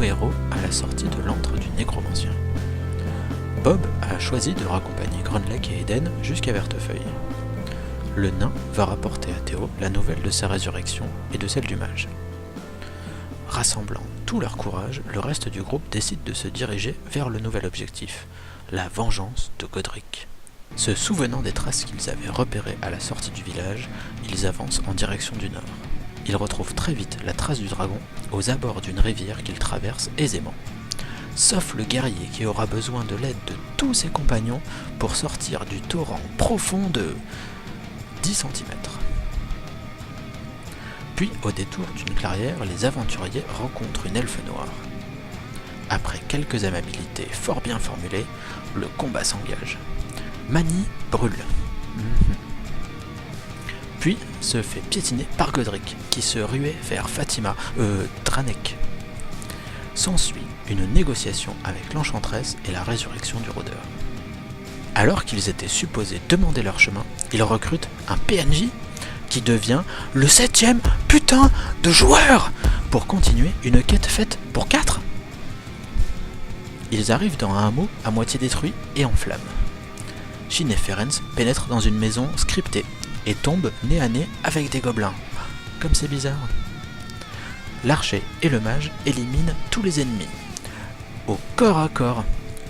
nos héros à la sortie de l'antre du nécromancien. Bob a choisi de raccompagner Grunlake et Eden jusqu'à Vertefeuille. Le nain va rapporter à Théo la nouvelle de sa résurrection et de celle du mage. Rassemblant tout leur courage, le reste du groupe décide de se diriger vers le nouvel objectif, la vengeance de Godric. Se souvenant des traces qu'ils avaient repérées à la sortie du village, ils avancent en direction du nord. Ils retrouvent très vite la trace du dragon aux abords d'une rivière qu'ils traversent aisément. Sauf le guerrier qui aura besoin de l'aide de tous ses compagnons pour sortir du torrent profond de 10 cm. Puis, au détour d'une clairière, les aventuriers rencontrent une elfe noire. Après quelques amabilités fort bien formulées, le combat s'engage. Mani brûle. Puis se fait piétiner par Godric, qui se ruait vers Dranek. S'ensuit une négociation avec l'enchanteresse et la résurrection du rôdeur. Alors qu'ils étaient supposés demander leur chemin, ils recrutent un PNJ qui devient le 7e putain de joueur pour continuer une quête faite pour 4. Ils arrivent dans un hameau à moitié détruit et en flammes. Shin et Ferenc pénètrent dans une maison scriptée et tombent nez à nez avec des gobelins. Comme c'est bizarre. L'archer et le mage éliminent tous les ennemis, au corps à corps,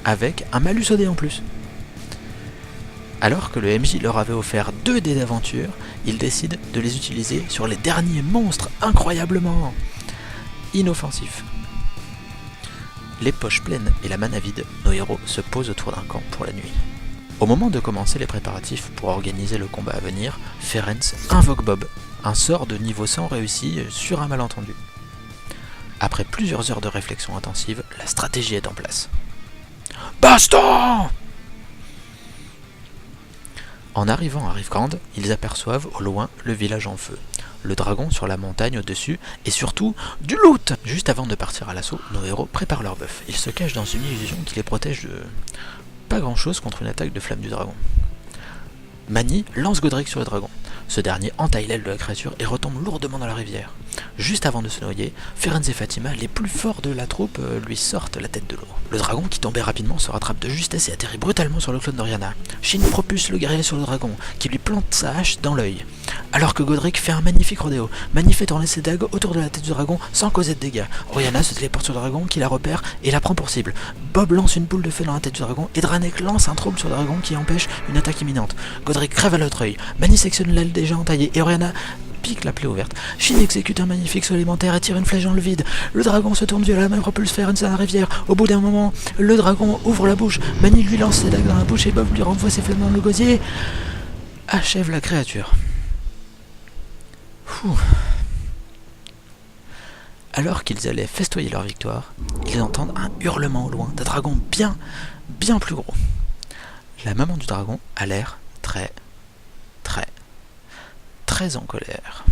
avec un malus au dé en plus. Alors que le MJ leur avait offert 2 dés d'aventure, ils décident de les utiliser sur les derniers monstres incroyablement inoffensifs. Les poches pleines et la mana vide, nos héros se posent autour d'un camp pour la nuit. Au moment de commencer les préparatifs pour organiser le combat à venir, Ferenc invoque Bob, un sort de niveau 100 réussi sur un malentendu. Après plusieurs heures de réflexion intensive, la stratégie est en place. Baston! En arrivant à Rivegrande, ils aperçoivent au loin le village en feu, le dragon sur la montagne au-dessus, et surtout du loot! Juste avant de partir à l'assaut, nos héros préparent leur bœuf. Ils se cachent dans une illusion qui les protège de pas grand chose contre une attaque de flamme du dragon. Mani lance Godric sur le dragon. Ce dernier entaille l'aile de la créature et retombe lourdement dans la rivière. Juste avant de se noyer, Ferenc et Fatima, les plus forts de la troupe, lui sortent la tête de l'eau. Le dragon, qui tombait rapidement, se rattrape de justesse et atterrit brutalement sur le clone d'Oriana. Shin propulse le guerrier sur le dragon, qui lui plante sa hache dans l'œil. Alors que Godric fait un magnifique rodéo. Mani fait tourner ses dagues autour de la tête du dragon sans causer de dégâts. Oriana se téléporte sur le dragon, qui la repère et la prend pour cible. Bob lance une boule de feu dans la tête du dragon, et Dranek lance un trouble sur le dragon qui empêche une attaque imminente. Godric crève à l'autre œil. Mani sectionne l'aile déjà entaillée, et Oriana pique la plaie ouverte. Shin exécute un magnifique saut élémentaire et tire une flèche dans le vide. Le dragon se tourne violemment et propulse Ferenc dans la rivière. Au bout d'un moment, le dragon ouvre la bouche. Mani lui lance ses dagues dans la bouche et Bob lui renvoie ses flammes dans le gosier. Achève la créature. Alors qu'ils allaient festoyer leur victoire, ils entendent un hurlement au loin d'un dragon bien plus gros. La maman du dragon a l'air très en colère.